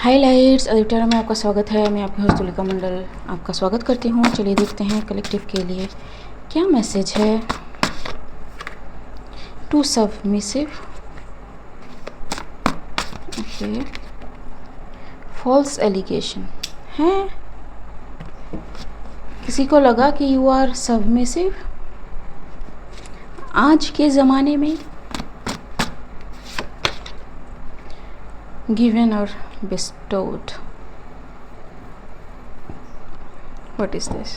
Highlights editor में आपका स्वागत है। मैं आपकी होस्ट तुलिका मंडल आपका स्वागत करती हूँ। चलिए देखते हैं कलेक्टिव के लिए क्या मैसेज है। Too submissive, okay, false allegation है। किसी को लगा कि यू आर सबमिसिव आज के ज़माने में, गिवन और bestowed. What is this?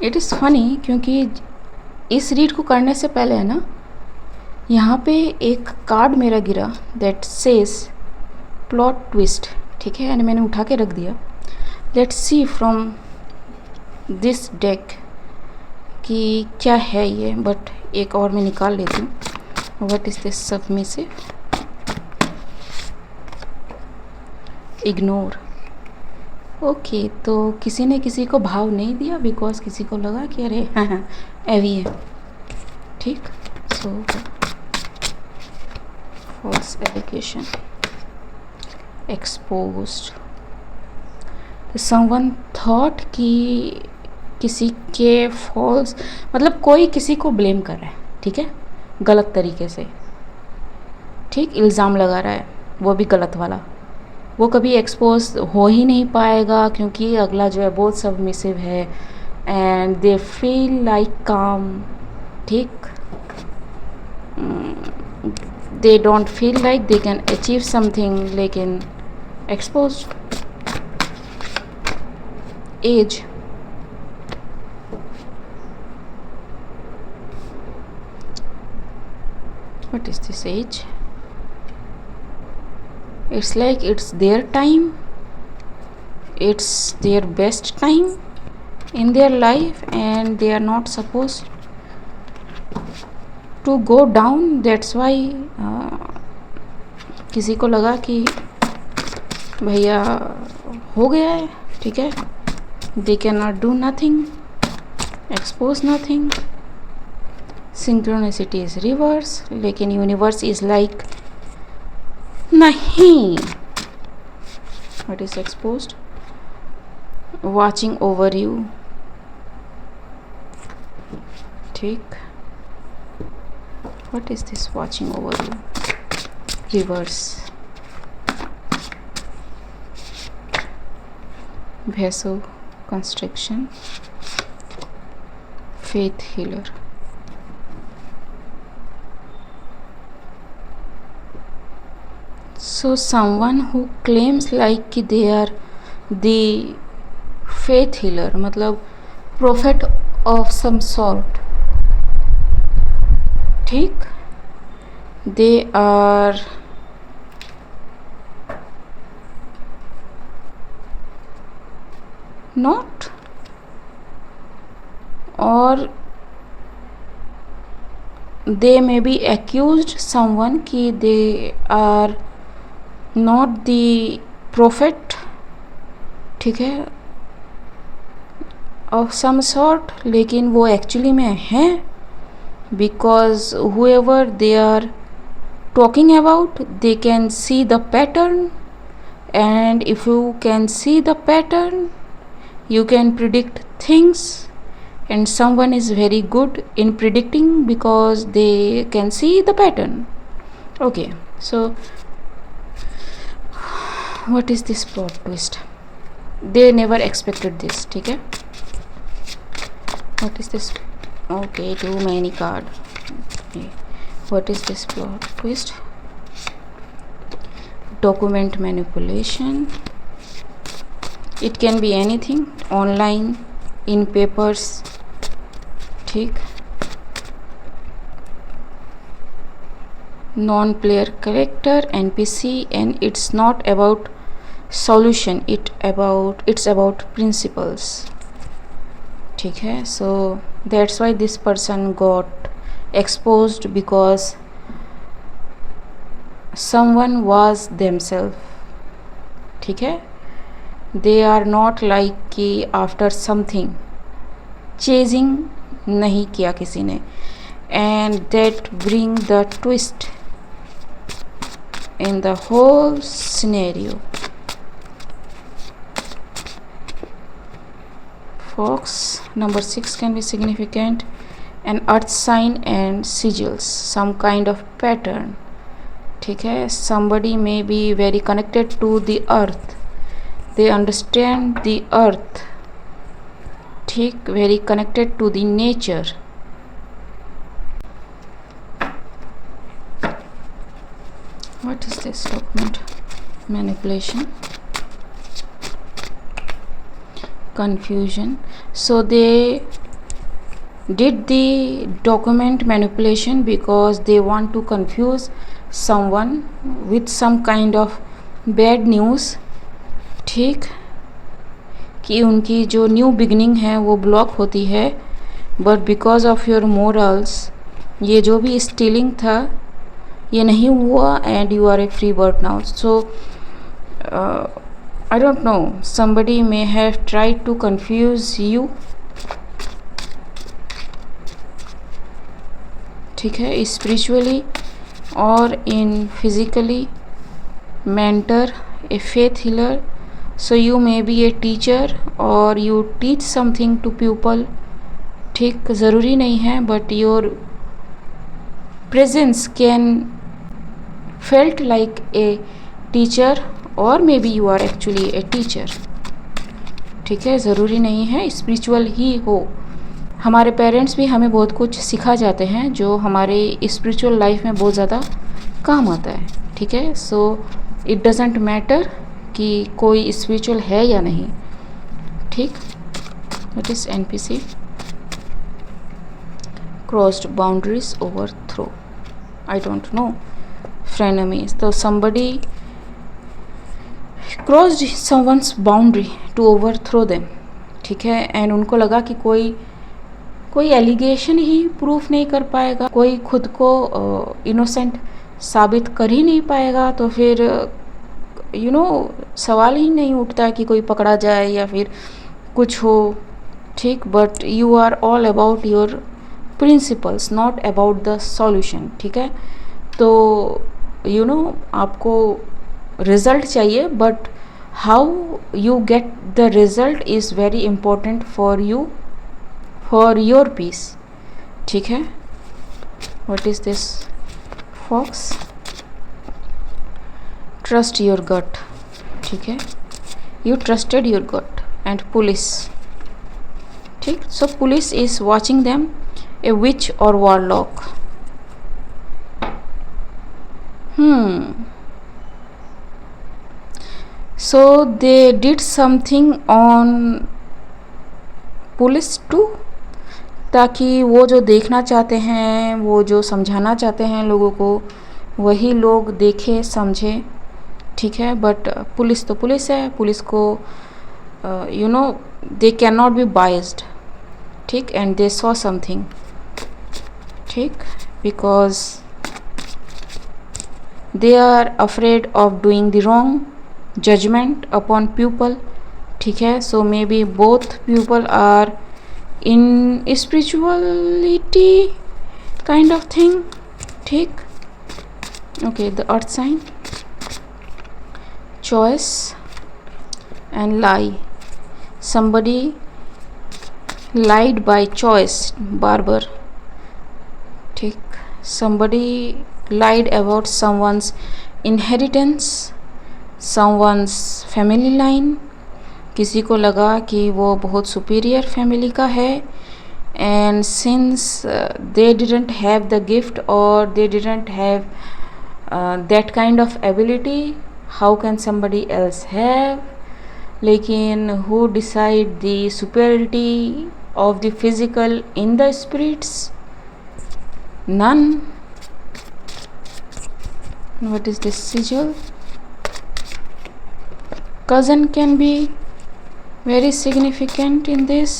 It is funny क्योंकि इस रीड को करने से पहले है ना, यहाँ पे एक कार्ड मेरा गिरा that says plot twist, ठीक है, यानी मैंने उठा के रख दिया। Let's see from this deck कि क्या है ये, बट एक और मैं निकाल लेती हूँ। What is this submissive? Ignore. Okay, तो किसी ने किसी को भाव नहीं दिया बिकॉज किसी को लगा कि अरे एवी है, ठीक। So false allegation exposed. Someone thought कि किसी के फॉल्स मतलब कोई किसी को ब्लेम कर रहा है, ठीक है, गलत तरीके से, ठीक, इल्ज़ाम लगा रहा है, वो भी गलत वाला। वो कभी एक्सपोज हो ही नहीं पाएगा क्योंकि अगला जो है बहुत सबमिसिव है एंड दे फील लाइक काम, ठीक, they don't feel like they can achieve something, लेकिन expose. As, what is this age? It's like it's their time, it's their best time in their life and they are not supposed to go down. That's why किसी को लगा कि भैया हो गया है, ठीक है, they cannot do nothing, expose nothing. Synchronicity is reverse, लेकिन यूनिवर्स इज लाइक नहीं। What is exposed? Watching over you, ठीक। What is this watching over you? Reverse. Vaso constriction, faith healer. So someone who claims like they are the faith healer, मतलब prophet of some sort, ठीक, they are not, or they may be accused someone कि they are not the prophet, ठीक है, of some sort, लेकिन वो actually में है because whoever they are talking about they can see the pattern, and if you can see the pattern you can predict things, and someone is very good in predicting because they can see the pattern. Okay, so what is this plot twist? They never expected this, ठीक है। What is this? Okay, too many card. Okay. What is this plot twist? Document manipulation. It can be anything, online, in papers, ठीक। Non-player character, NPC, and it's not about solution, it's about principles, ठीक है। So that's why this person got exposed because someone was themselves, ठीक है। They are not like कि after something chasing नहीं किया किसी ने, and that bring the twist in the whole scenario. Fox. Number 6 can be significant, an earth sign and sigils, some kind of pattern. ठीक है, somebody may be very connected to the earth, they understand the earth, ठीक, very connected to the nature. What is this document? Manipulation, confusion. So they did the document manipulation because they want to confuse someone with some kind of bad news, ठीक, कि उनकी जो new beginning है वो block होती है, but because of your morals ये जो भी स्टीलिंग था ये नहीं हुआ and you are a free bird now. So I don't know, somebody may have tried to confuse you, ठीक है, spiritually or in physically, mentor, a faith healer. So you may be a teacher or you teach something to people, ठीक, ज़रूरी नहीं है, but your presence can felt like a teacher और maybe you are actually a teacher, ठीक है, ज़रूरी नहीं है स्पिरिचुअल ही हो. हमारे पेरेंट्स भी हमें बहुत कुछ सिखा जाते हैं जो हमारे स्पिरिचुअल लाइफ में बहुत ज़्यादा काम आता है, ठीक है. सो इट डजेंट मैटर कि कोई स्पिरिचुअल है या नहीं, ठीक. What is NPC? Crossed boundaries, overthrow, I don't know, frenemies. तो somebody crossed someone's boundary to overthrow them, ठीक है, एंड उनको लगा कि कोई एलिगेशन ही प्रूफ नहीं कर पाएगा, कोई खुद को इनोसेंट साबित कर ही नहीं पाएगा, तो फिर यू नो सवाल ही नहीं उठता कि कोई पकड़ा जाए या फिर कुछ हो, ठीक. But you are all about your principles, not about the solution, ठीक है. तो यू नो आपको रिजल्ट चाहिए, but how you get the result is very important for you, for your peace, ठीक है. What is this? Fox. Trust your gut, ठीक है, you trusted your gut. And police, ठीक. So police is watching them, a witch or warlock. So they did something on police to, ताकि वो जो देखना चाहते हैं, वो जो समझाना चाहते हैं लोगों को, वही लोग देखे समझे, ठीक है. बट पुलिस तो पुलिस है, पुलिस को you know they cannot be biased, ठीक. एंड दे सॉ समथिंग, ठीक, because they are afraid of doing the wrong judgment upon pupil, ठीक है. So maybe both pupil are in spirituality kind of thing, ठीक. Okay, the earth sign, choice and lie. Somebody lied by choice, barber, ठीक. Somebody lied about someone's inheritance, someone's family line. किसी को लगा कि वो बहुत सुपीरियर फैमिली का है, and since they didn't have the gift और they didn't have that kind of ability, how can somebody else have. लेकिन who decide the superiority of the physical in the spirits? None. What is this? sigil. Cousin can be very significant in this.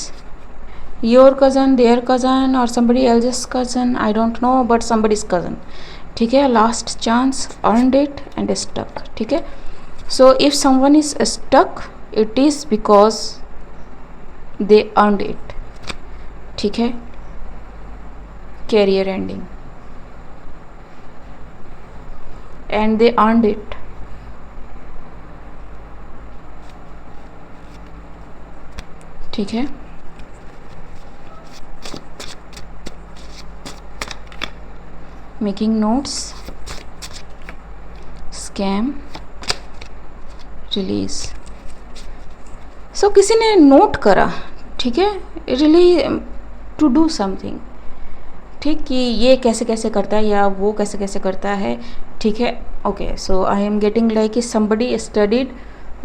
Your cousin, their cousin, or somebody else's cousin, I don't know, but somebody's cousin, ठीक है. Last chance, earned it and stuck, ठीक है. So if someone is stuck, it is because they earned it, ठीक है. career ending, and they earned it. ठीक है, making notes, scam, release. सो किसी ने नोट करा, ठीक है, रियली टू डू समथिंग, ठीक, कि ये कैसे कैसे करता है या वो कैसे कैसे करता है, ठीक है। Okay, so I am getting like somebody studied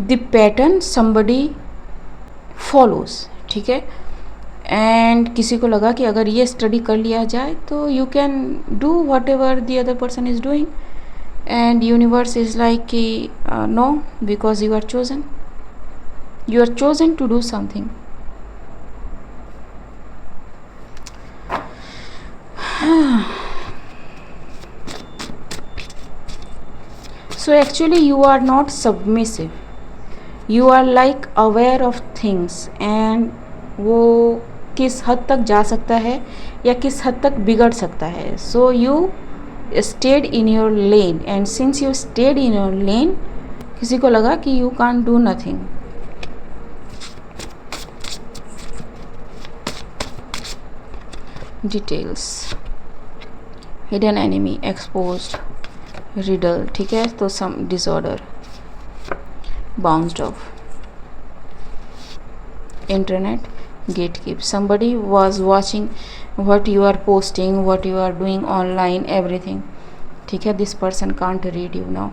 the pattern, somebody follows, ठीक है। एंड किसी को लगा कि अगर ये स्टडी कर लिया जाए तो you can do whatever the other person is doing, and universe is like कि no, because you are chosen, you are chosen to do something. So actually you are not submissive, you are like aware of things, and वो किस हद तक जा सकता है या किस हद तक बिगड़ सकता है. So you stayed in your lane, and since you stayed in your lane, किसी को लगा कि you can't do nothing. Details, hidden enemy, exposed, riddle, ठीक है, तो some disorder, bounced off, internet, gatekeep, somebody was watching what you are posting, what you are doing online, everything, ठीक है, this person can't read you now,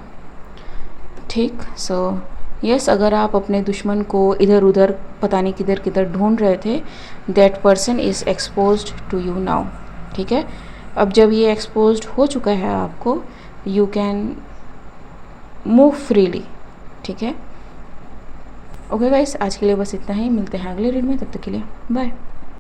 ठीक. So yes, अगर आप अपने दुश्मन को इधर उधर पता नहीं किधर किधर ढूंढ रहे थे, that person is exposed to you now, ठीक है. अब जब ये एक्सपोज्ड हो चुका है आपको, यू कैन मूव फ्रीली, ठीक है. ओके गाइस, आज के लिए बस इतना ही, मिलते हैं अगले रीड में, तब तक के लिए बाय.